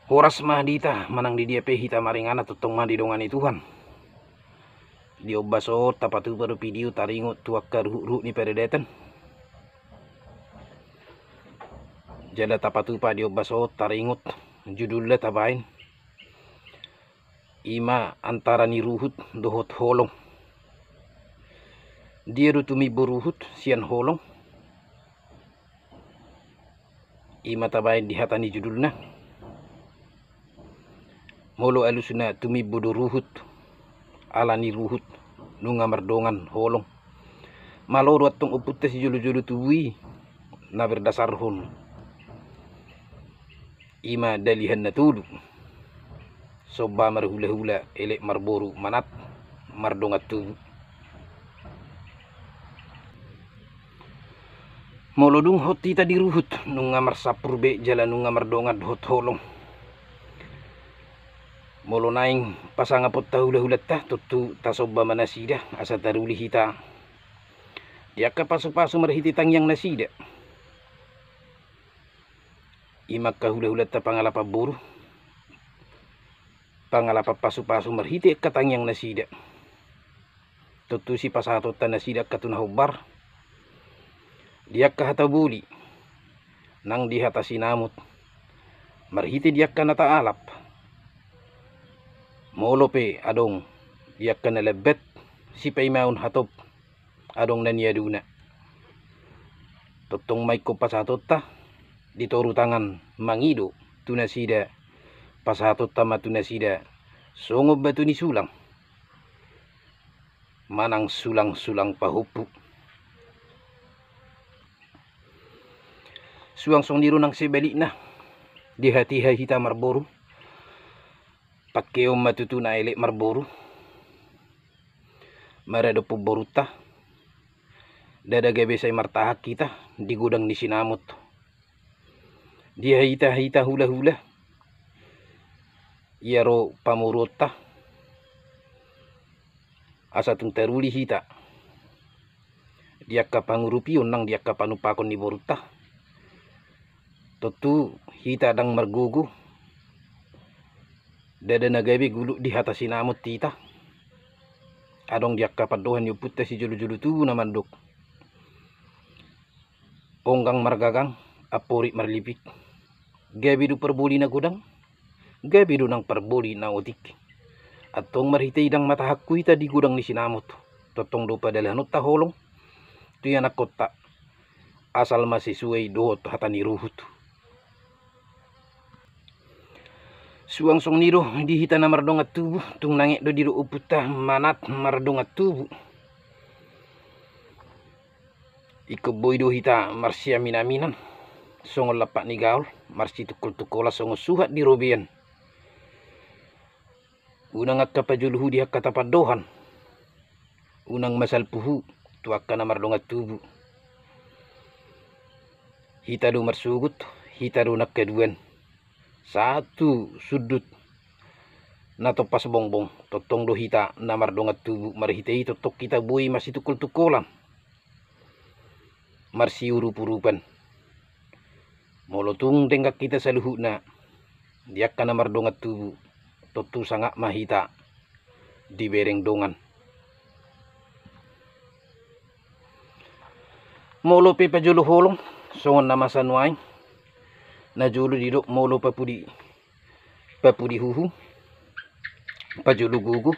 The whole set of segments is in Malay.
Horas mah dita manang di dia pe hita maringana tutong mah di dongani Tuhan. Di obaso tapatu baru video taringot tuakka ruh ni peredeten. Jada tapatu pa di obaso taringot judulnya tabain. Ima antara ni ruhut dohot holong. Dia rutumi beruhut sian holong. Ima tabain dihatani judulnya. Molo alusuna tumi bodo ruhut alani ruhut nunga mardongan holong maloro atong upute si julu-julu tuwi na berdasar hon ima dalihan na tulu soba marhula-hula elek marboru manat mardongat tubu molo dung hoti tadi ruhut nunga marsapur be jalan nunga mardongat hot holong molo naing pasangapot tahula-hulat ta tutu tasoba manasida asa taruli hita dia ka pasu-pasu marhiti tangyang nasida imak kahula-hulat ta pangalapa buru pangalapa pasu-pasu marhiti katangyang nasida tutu si pasatot ta nasida katunahobar dia ka hatabuli nang dihata sinamut marhiti dia ka nataalap molo pe adong diak ka nalabet si paimaun hatop adong naniaduna totong may ko pasatot ta ditoru tangan mangido tunasida pasatot ta matunasida songob batu ni sulang manang sulang-sulang pahupu suang-song niro nang sebalik na di hati hita marboru pakeo matutu na elek marboru marado po boruta dadaga besay martahak kita di gudang ni sinamot dia hita hula-hula iaro pamurota asa tung teruli hita dia ka pangurupion nang dia ka panupakon ni boruta totu hita dang margugu dada nagabi gulu di hata sinamot tita adong diak kapadohan yu putta si julu-julu tubu na mandok onggang margagang apori marlipik gabi du perboli na gudang gabi du nang perboli na otik atong marhitay dang matahakku ita di gudang ni sinamot totong do padalanot ta holong tuya nakota asal masisuay dohot hata ni ruhut suang-song niro di hita na mardongat tubu tung nangek do diro uputa manat mardongat tubu iko boy do hita marsia minaminan songol lapak ni gaul marsi tukul-tukola songo suhat di robian unang akka pajuluhu di hakka tapadohan unang masal puhu tuakka na mardongat tubu hita do marsugut hita do nakkaduan satu sudut na topas bongbong totong do hita na mardongat tubu marhitay totok kita boy masih tukul-tukulan marsi urup-urupan molotung tenggak kita sa luhut na diak ka na mardongat tubu totu sangak mahita di bereng dongan molo pe pajulu holong songon nama sanuay na julu didok molo papudi huhu pajulu gugu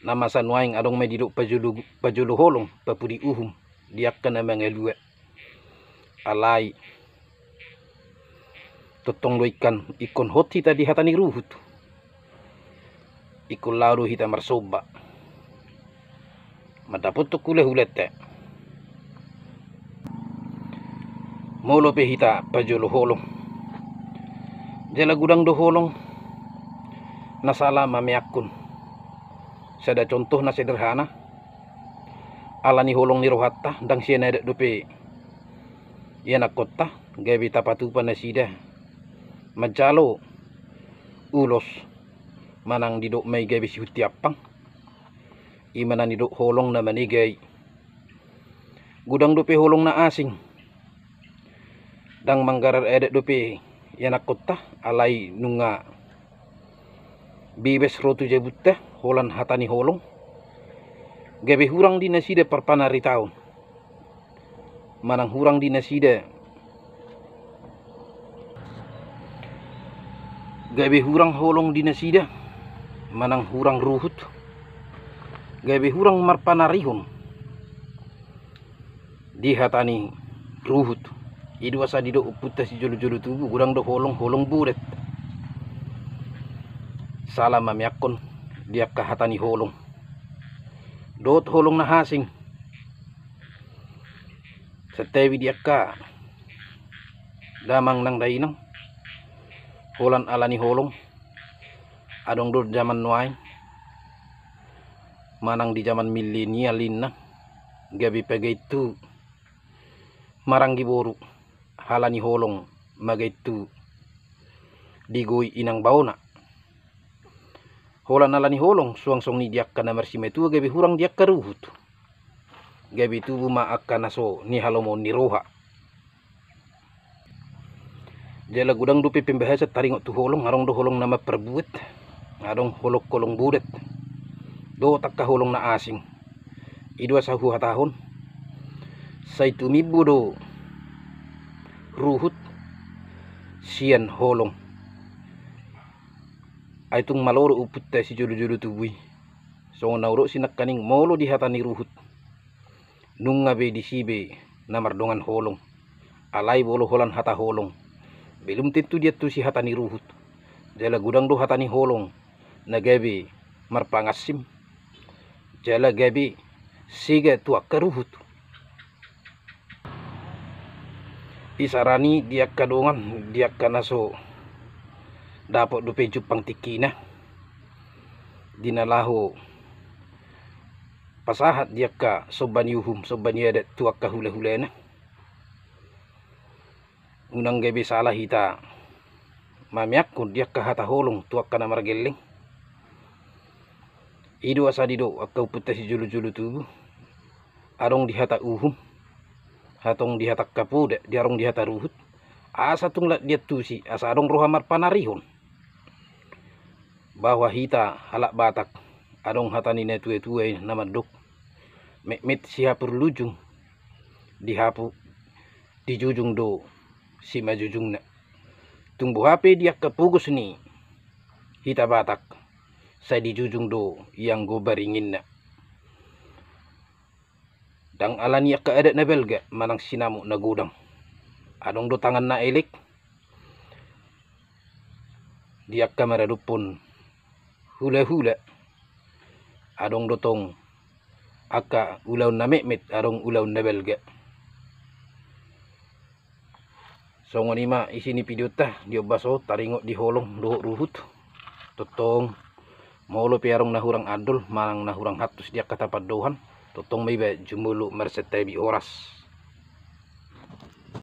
nama sanuaing adong may didok pajulu holong papudi uhum diak ka na mga luwa alay totong do ikan ikon hot hita di hata ni ruhut ikon laro hita marsoba madapot to kule hulete molo pe hita pajolo holong jala gudang do holong nasala mamiakun sada contoh na sederhana ala ni holong ni rohatta dang siya na dope yan akota gabi tapatupan na sida majalo ulos manang didok may gabi si hutiapang imanan didok holong na manigay gudang dope holong na asing dang manggarar edet dope yanak kota alai nunga bibes rotu jebutta holan hatani holong gabe hurang di nasida perpanari tahun manang hurang di nasida gabe hurang holong di nasida manang hurang ruhut gabe hurang marpanarihon di hatani ruhut idu asa dido uputta si julu-julu tubuh gurang do holong buret salam mamiakon dia kahatani holong dot holong na hasing setewi dia ka damang nang dainang holan alani holong adong do zaman nuai manang di zaman milenialin na gabi pagaitu maranggi boru halani holong magaitu digoy inang bauna holan alani holong suang-suang ni diak kana marsimetu gabi hurang diak karuhut gabi tubu ma akka naso ni halomo ni roha jala gudang dupi pembahasa taringot tu holong arong do holong nama perbuat adong holok kolong budet do takka holong na asing idua sahu hatahon say tumibo do ruhut sian holong ay tung maloro uputta si julu-julu tubui so nauro sinak kaning molo di hatani ruhut nung ngabe di sibe namardongan holong alai bolo holan hata holong belum tentu dia tu si hatani ruhut jala gudang do hatani holong na gabe marpangasim jala gabe siga tuak karuhut isarani dia kadongan dia kanaso dapat dupe jupang tikina dinalaho pasahat dia ka soban yuhum soban yadat tuak ka hula-hulana unang gabi salah hita mamiak kun dia ka hata holong tuak ka na margeleng idu asa dido akau putas si julu-julu tubuh arong di hata uhum hatong di hata kapuda diarong di hata ruhut asa tunglat dia tusi asa arong rohamar panarihon bahwa hita halak batak adong hatani na tuwe-tuwe namadok met siha perlujung dihapu dijujung do si majujung na tungbu HP dia kepugus ni hita batak saya dijujung do yang go baringin na dang alani ka adat na belga manang sinamu na gudang adong do tangan na elik dia kamera dupon hula-hula adong dotong aka ulaw na mekmet adong ulaw na belga so ngonima isini video ta dio baso taringot di holong doho ruhut totong molo piarong nahurang adol manang nahurang hatus dia katapat dohan totong may ba jumulu marset tabi oras